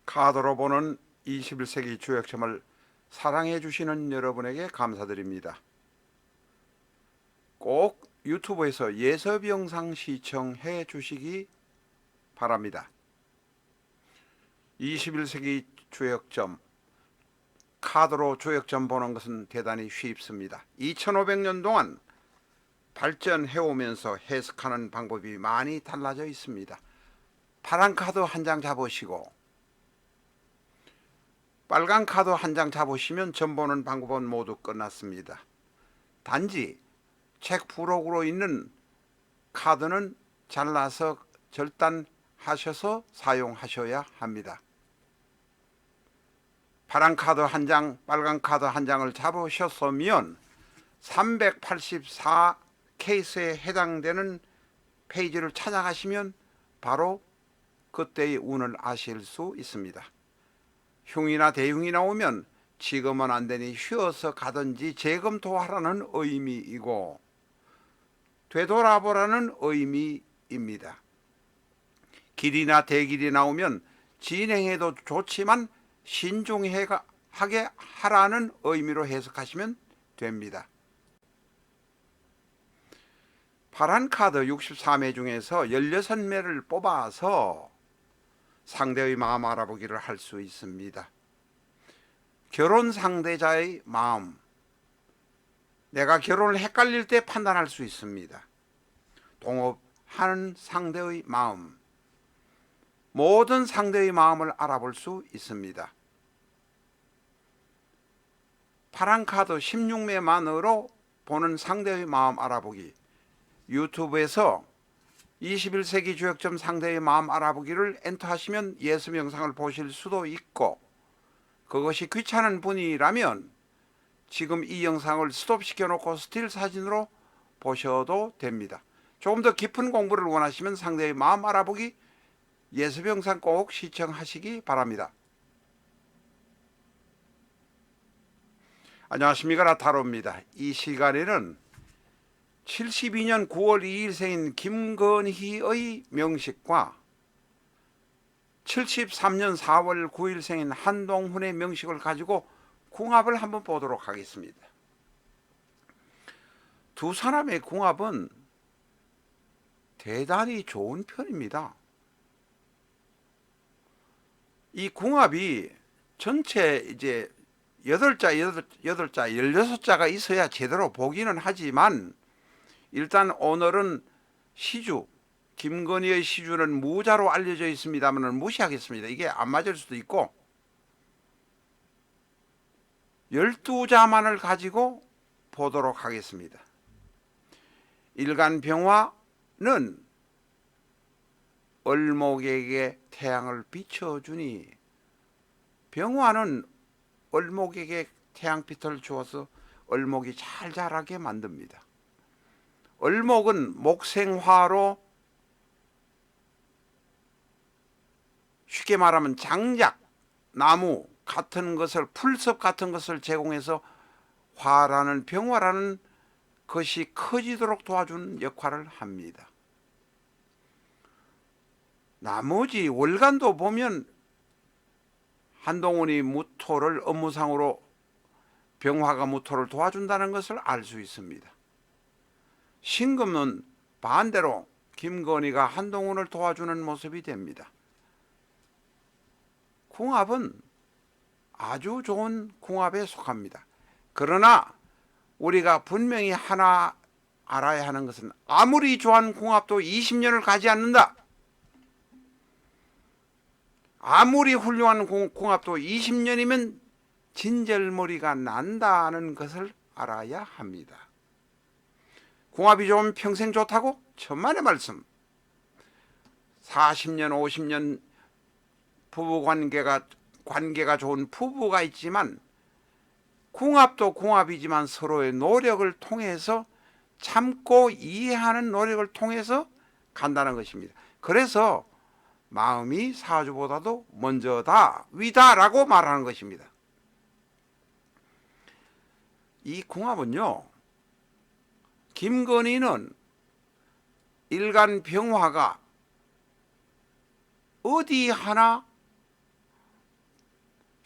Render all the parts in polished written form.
카드로 보는 21세기 주역점을 사랑해 주시는 여러분에게 감사드립니다. 꼭 유튜브에서 예습 영상 시청해 주시기 바랍니다. 21세기 주역점, 카드로 주역점 보는 것은 대단히 쉽습니다. 2500년 동안 발전해 오면서 해석하는 방법이 많이 달라져 있습니다. 파란 카드 한 장 잡으시고 빨간 카드 한 장 잡으시면 점 보는 방법은 모두 끝났습니다. 단지 책 부록으로 있는 카드는 잘라서 절단하셔서 사용하셔야 합니다. 파란 카드 한 장, 빨간 카드 한 장을 잡으셨으면 384 케이스에 해당되는 페이지를 찾아가시면 바로 그때의 운을 아실 수 있습니다. 흉이나 대흉이 나오면 지금은 안 되니 쉬어서 가든지 재검토하라는 의미이고 되돌아보라는 의미입니다. 길이나 대길이 나오면 진행해도 좋지만 신중하게 하라는 의미로 해석하시면 됩니다. 파란 카드 64매 중에서 16매를 뽑아서 상대의 마음 알아보기를 할 수 있습니다. 결혼 상대자의 마음, 내가 결혼을 헷갈릴 때 판단할 수 있습니다. 동업하는 상대의 마음, 모든 상대의 마음을 알아볼 수 있습니다. 파란 카드 16매만으로 보는 상대의 마음 알아보기, 유튜브에서 21세기 주역점 상대의 마음 알아보기를 엔터하시면 예습 영상을 보실 수도 있고, 그것이 귀찮은 분이라면 지금 이 영상을 스톱시켜 놓고 스틸 사진으로 보셔도 됩니다. 조금 더 깊은 공부를 원하시면 상대의 마음 알아보기 예습 영상 꼭 시청하시기 바랍니다. 안녕하십니까, 나타로입니다. 이 시간에는 72년 9월 2일 생인 김건희의 명식과 73년 4월 9일 생인 한동훈의 명식을 가지고 궁합을 한번 보도록 하겠습니다. 두 사람의 궁합은 대단히 좋은 편입니다. 이 궁합이 전체 이제 16자가 있어야 제대로 보기는 하지만, 일단 오늘은 시주, 김건희의 시주는 무자로 알려져 있습니다만 무시하겠습니다. 이게 안 맞을 수도 있고 12자만을 가지고 보도록 하겠습니다. 일간병화는 을목에게 태양을 비춰주니, 병화는 을목에게 태양빛을 주어서 을목이 잘 자라게 만듭니다. 을목은 목생화로 쉽게 말하면 장작, 나무 같은 것을, 풀섭 같은 것을 제공해서 화라는, 병화라는 것이 커지도록 도와주는 역할을 합니다. 나머지 월간도 보면 한동훈이 무토를 업무상으로 병화가 무토를 도와준다는 것을 알 수 있습니다. 신금은 반대로 김건희가 한동훈을 도와주는 모습이 됩니다. 궁합은 아주 좋은 궁합에 속합니다. 그러나 우리가 분명히 하나 알아야 하는 것은, 아무리 좋아하는 궁합도 20년을 가지 않는다. 아무리 훌륭한 궁합도 20년이면 진절머리가 난다는 것을 알아야 합니다. 궁합이 좋으면 평생 좋다고? 천만의 말씀. 40년, 50년 관계가 좋은 부부가 있지만, 궁합도 궁합이지만 서로의 노력을 통해서, 참고 이해하는 노력을 통해서 간다는 것입니다. 그래서 마음이 사주보다도 먼저다, 위다라고 말하는 것입니다. 이 궁합은요, 김건희는 일간병화가 어디 하나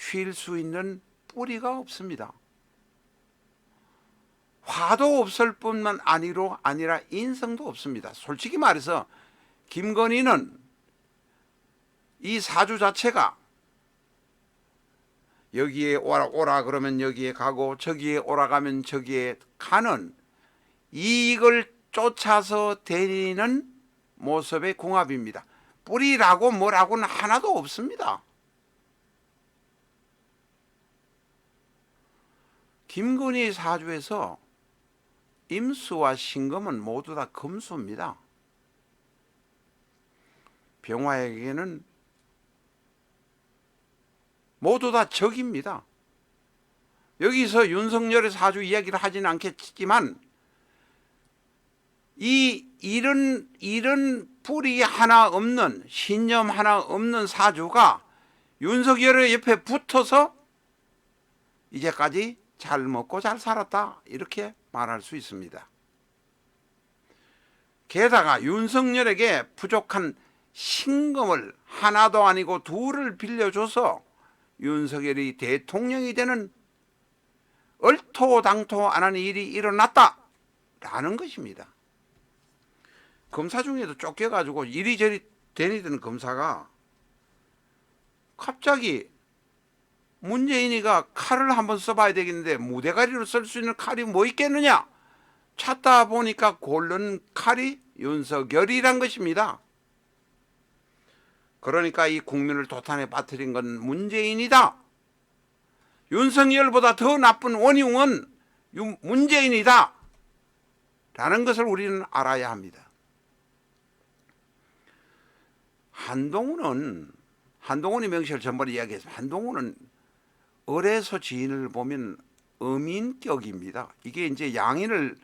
쉴 수 있는 뿌리가 없습니다. 화도 없을 뿐만 아니라 인성도 없습니다. 솔직히 말해서 김건희는 이 사주 자체가 여기에 오라 그러면 여기에 가고 저기에 오라 가면 저기에 가는 이익을 쫓아서 다니는 모습의 궁합입니다. 뿌리라고 뭐라고는 하나도 없습니다. 김건희 사주에서 임수와 신금은 모두 다 금수입니다. 병화에게는 모두 다 적입니다. 여기서 윤석열의 사주 이야기를 하지는 않겠지만 이런 뿌리 하나 없는 신념 하나 없는 사주가 윤석열의 옆에 붙어서 이제까지 잘 먹고 잘 살았다 이렇게 말할 수 있습니다. 게다가 윤석열에게 부족한 신금을 하나도 아니고 둘을 빌려줘서 윤석열이 대통령이 되는 얼토당토 안 하는 일이 일어났다라는 것입니다. 검사 중에도 쫓겨가지고 이리저리 다니던 검사가 갑자기 문재인이가 칼을 한번 써봐야 되겠는데 무대가리로 쓸 수 있는 칼이 뭐 있겠느냐 찾다 보니까 고른 칼이 윤석열이란 것입니다. 그러니까 이 국민을 도탄에 빠뜨린 건 문재인이다. 윤석열보다 더 나쁜 원흉은 문재인이다 라는 것을 우리는 알아야 합니다. 한동훈이 명시를 전번에 이야기했습니다. 한동훈은 을에서 지인을 보면 음인격입니다. 이게 이제 양인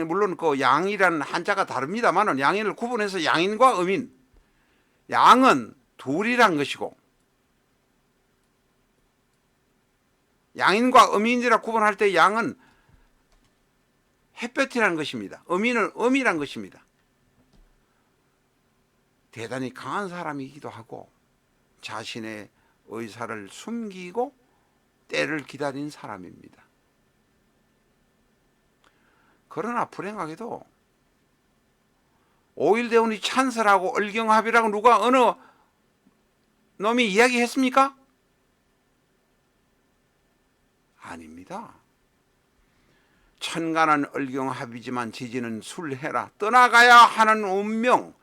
물론 그 양이라는 한자가 다릅니다만 양인을 구분해서 양인과 음인, 양은 둘이란 것이고 양인과 음인이라 구분할 때 양은 햇볕이라는 것입니다. 음인은 음이란 것입니다. 대단히 강한 사람이기도 하고 자신의 의사를 숨기고 때를 기다린 사람입니다. 그러나 불행하게도 5.1 대운이 찬설하고 을경합이라고 누가 어느 놈이 이야기했습니까? 아닙니다. 천간은 을경합이지만 지지는 술해라. 떠나가야 하는 운명,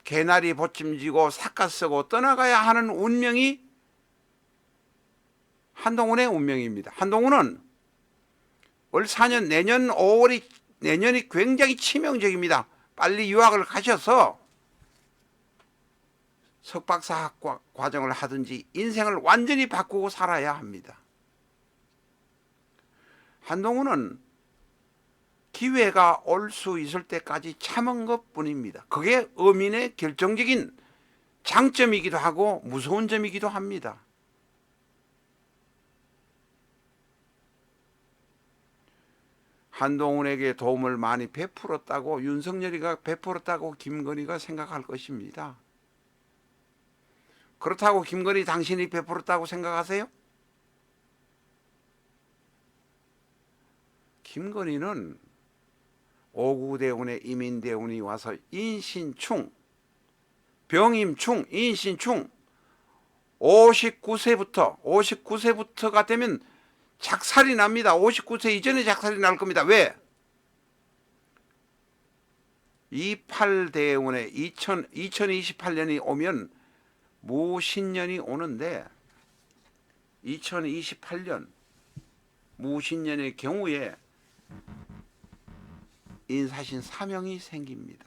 개나리 보침지고 삿갓 쓰고 떠나가야 하는 운명이 한동훈의 운명입니다. 한동훈은 올 4년 내년이 굉장히 치명적입니다. 빨리 유학을 가셔서 석박사학 과정을 하든지 인생을 완전히 바꾸고 살아야 합니다. 한동훈은 기회가 올 수 있을 때까지 참은 것뿐입니다. 그게 어민의 결정적인 장점이기도 하고 무서운 점이기도 합니다. 한동훈에게 도움을 많이 베풀었다고 윤석열이가 베풀었다고 김건희가 생각할 것입니다. 그렇다고 김건희 당신이 베풀었다고 생각하세요? 김건희는 오구대운에 이민대운이 와서 인신충, 병임충, 인신충 59세부터가 되면 작살이 납니다. 59세 이전에 작살이 날 겁니다. 왜? 28대운에 2028년이 오면 무신년이 오는데 2028년 무신년의 경우에 인사신 사명이 생깁니다.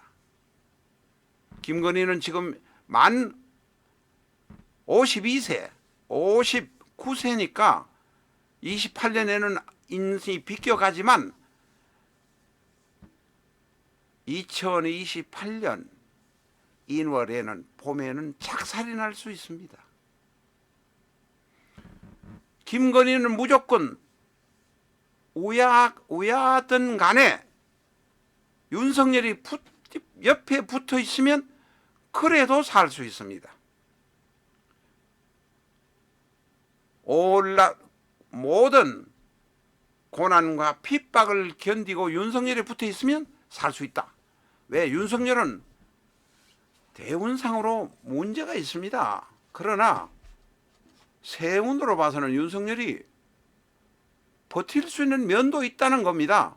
김건희는 지금 만 52세, 59세니까 28년에는 인생이 비껴가지만 2028년 인월에는 봄에는 작살이 날 수 있습니다. 김건희는 무조건 우야든 간에 윤석열이 옆에 붙어 있으면 그래도 살 수 있습니다. 올라 모든 고난과 핍박을 견디고 윤석열에 붙어 있으면 살 수 있다. 왜? 윤석열은 대운상으로 문제가 있습니다. 그러나 세운으로 봐서는 윤석열이 버틸 수 있는 면도 있다는 겁니다.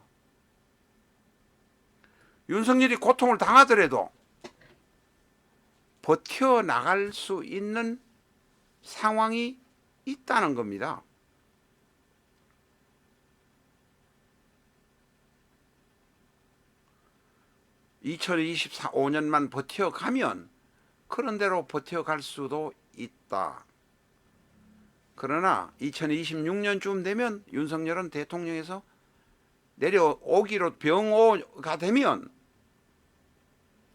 윤석열이 고통을 당하더라도 버텨나갈 수 있는 상황이 있다는 겁니다. (2024~5년만) 버텨가면 그런 대로 버텨갈 수도 있다. 그러나 2026년쯤 되면 윤석열은 대통령에서 내려오기로 병오가 되면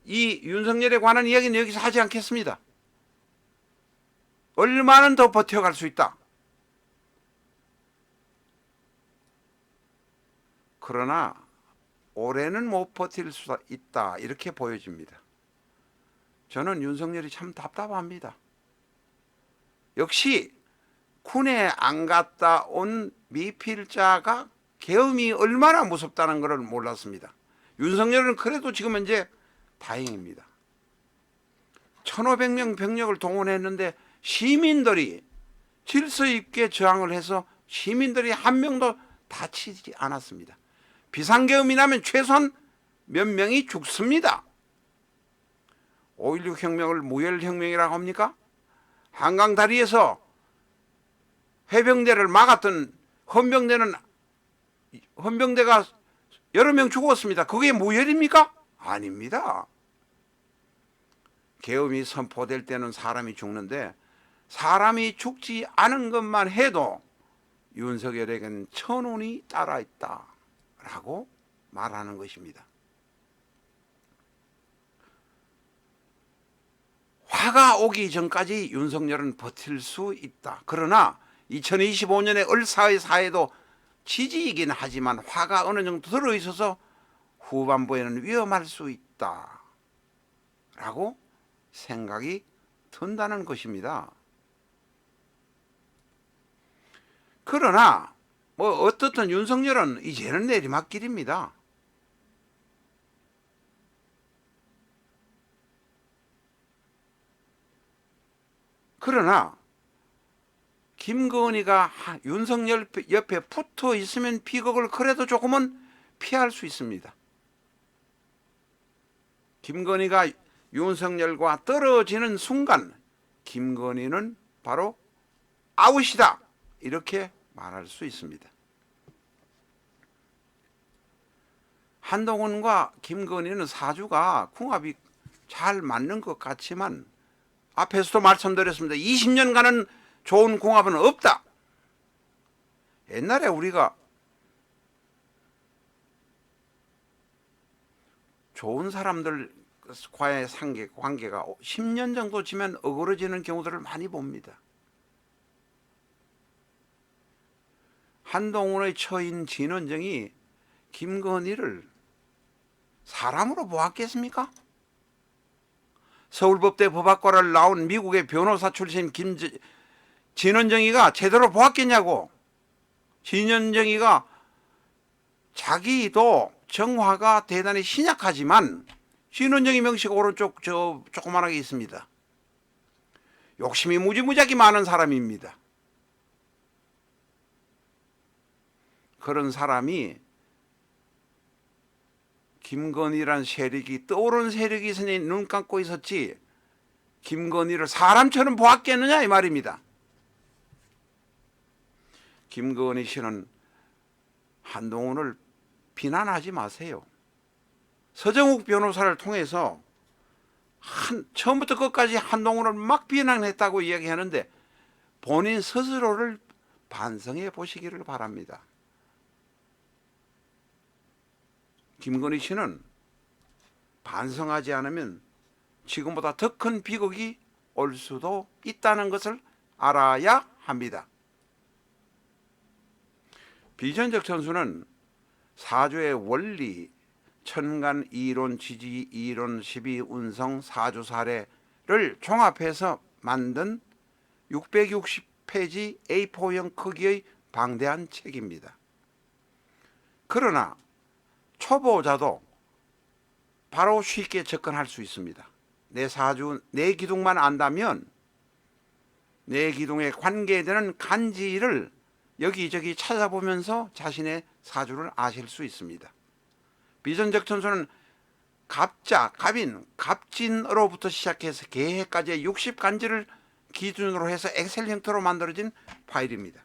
이 윤석열에 관한 이야기는 여기서 하지 않겠습니다. 얼마는 더 버텨갈 수 있다. 그러나 올해는 못 버틸 수 있다. 이렇게 보여집니다. 저는 윤석열이 참 답답합니다. 역시 군에 안 갔다 온 미필자가 계엄이 얼마나 무섭다는 것을 몰랐습니다. 윤석열은 그래도 지금 현재 다행입니다. 1,500명 병력을 동원했는데 시민들이 질서 있게 저항을 해서 시민들이 한 명도 다치지 않았습니다. 비상계엄이 나면 최소한 몇 명이 죽습니다. 5.16 혁명을 무혈혁명이라고 합니까? 한강다리에서 해병대를 막았던 헌병대가 여러 명 죽었습니다. 그게 무혈입니까? 아닙니다. 계엄이 선포될 때는 사람이 죽는데 사람이 죽지 않은 것만 해도 윤석열에게는 천운이 따라있다 라고 말하는 것입니다. 화가 오기 전까지 윤석열은 버틸 수 있다. 그러나 2025년의 을사의 사회도 지지이긴 하지만 화가 어느 정도 들어있어서 후반부에는 위험할 수 있다 라고 생각이 든다는 것입니다. 그러나 어떻든 윤석열은 이제는 내리막길입니다. 그러나 김건희가 윤석열 옆에 붙어 있으면 비극을 그래도 조금은 피할 수 있습니다. 김건희가 윤석열과 떨어지는 순간 김건희는 바로 아웃이다 이렇게 말할 수 있습니다. 한동훈과 김건희는 사주가 궁합이 잘 맞는 것 같지만 앞에서도 말씀드렸습니다. 20년간은 좋은 궁합은 없다. 옛날에 우리가 좋은 사람들과의 관계가 10년 정도 지면 어그러지는 경우들을 많이 봅니다. 한동훈의 처인 진원정이 김건희를 사람으로 보았겠습니까? 서울법대 법학과를 나온 미국의 변호사 출신 진원정이가 제대로 보았겠냐고. 진원정이가 자기도 정화가 대단히 신약하지만 진원정이 명식 오른쪽 저 조그만하게 있습니다. 욕심이 무지무지하게 많은 사람입니다. 그런 사람이 김건희란 세력이 떠오르는 세력이 있으니 눈 감고 있었지 김건희를 사람처럼 보았겠느냐 이 말입니다. 김건희 씨는 한동훈을 비난하지 마세요. 서정욱 변호사를 통해서 처음부터 끝까지 한동훈을 막 비난했다고 이야기하는데 본인 스스로를 반성해 보시기를 바랍니다. 김건희 씨는 반성하지 않으면 지금보다 더 큰 비극이 올 수도 있다는 것을 알아야 합니다. 비전적 천수는 사주의 원리, 천간 이론, 지지 이론, 12운성, 사주 사례를 종합해서 만든 페이지 A4형 크기의 방대한 책입니다. 그러나 초보자도 바로 쉽게 접근할 수 있습니다. 내 사주, 내 기둥만 안다면 내 기둥에 관계되는 간지를 여기저기 찾아보면서 자신의 사주를 아실 수 있습니다. 비전적 천수는 갑자, 갑인, 갑진으로부터 시작해서 개해까지의 60간지를 기준으로 해서 엑셀 형태로 만들어진 파일입니다.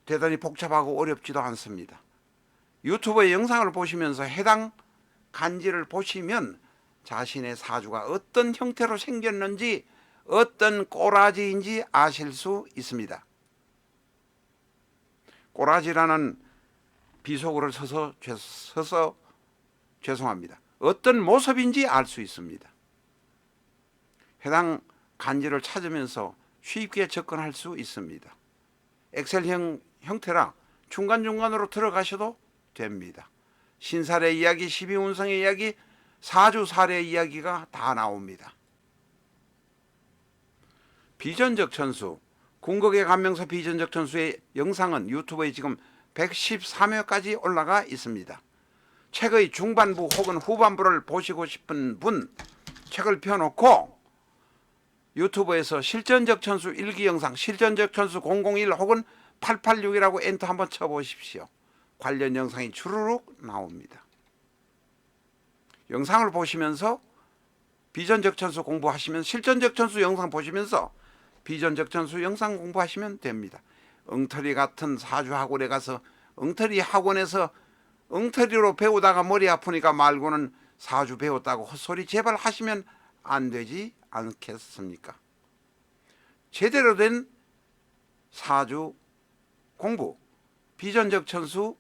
대단히 복잡하고 어렵지도 않습니다. 유튜브의 영상을 보시면서 해당 간지를 보시면 자신의 사주가 어떤 형태로 생겼는지, 어떤 꼬라지인지 아실 수 있습니다. 꼬라지라는 비속어를 써서 죄송합니다. 어떤 모습인지 알 수 있습니다. 해당 간지를 찾으면서 쉽게 접근할 수 있습니다. 엑셀형 형태라 중간중간으로 들어가셔도 됩니다. 신살의 이야기, 12운성의 이야기, 사주살의 이야기가 다 나옵니다. 비전적 천수, 궁극의 감명서 비전적 천수의 영상은 유튜브에 지금 113회까지 올라가 있습니다. 책의 중반부 혹은 후반부를 보시고 싶은 분, 책을 펴놓고 유튜브에서 실전적 천수 1기 영상, 실전적 천수 001 혹은 886이라고 엔터 한번 쳐보십시오. 관련 영상이 주르륵 나옵니다. 영상을 보시면서 비전적 천수 공부하시면 실전적 천수 영상 보시면서 비전적 천수 영상 공부하시면 됩니다. 엉터리 같은 사주 학원에 가서 엉터리 학원에서 엉터리로 배우다가 머리 아프니까 말고는 사주 배웠다고 헛소리 제발 하시면 안 되지 않겠습니까? 제대로 된 사주 공부, 비전적 천수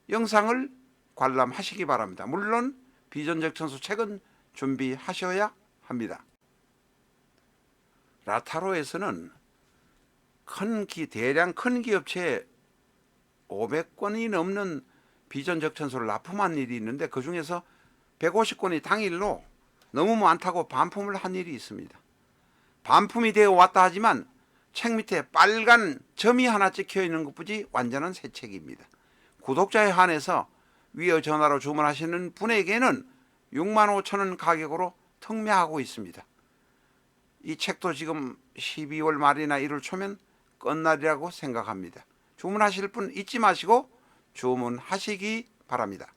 영상을 관람하시기 바랍니다. 물론 비전적 천수 책은 준비하셔야 합니다. 라타로에서는 대량 큰 기업체에 500건이 넘는 비전적 천수를 납품한 일이 있는데 그 중에서 150건이 당일로 너무 많다고 반품을 한 일이 있습니다. 반품이 되어 왔다 하지만 책 밑에 빨간 점이 하나 찍혀 있는 것뿐이 완전한 새 책입니다. 구독자에 한해서 위어 전화로 주문하시는 분에게는 65,000원 가격으로 특매하고 있습니다. 이 책도 지금 12월 말이나 1월 초면 끝날이라고 생각합니다. 주문하실 분 잊지 마시고 주문하시기 바랍니다.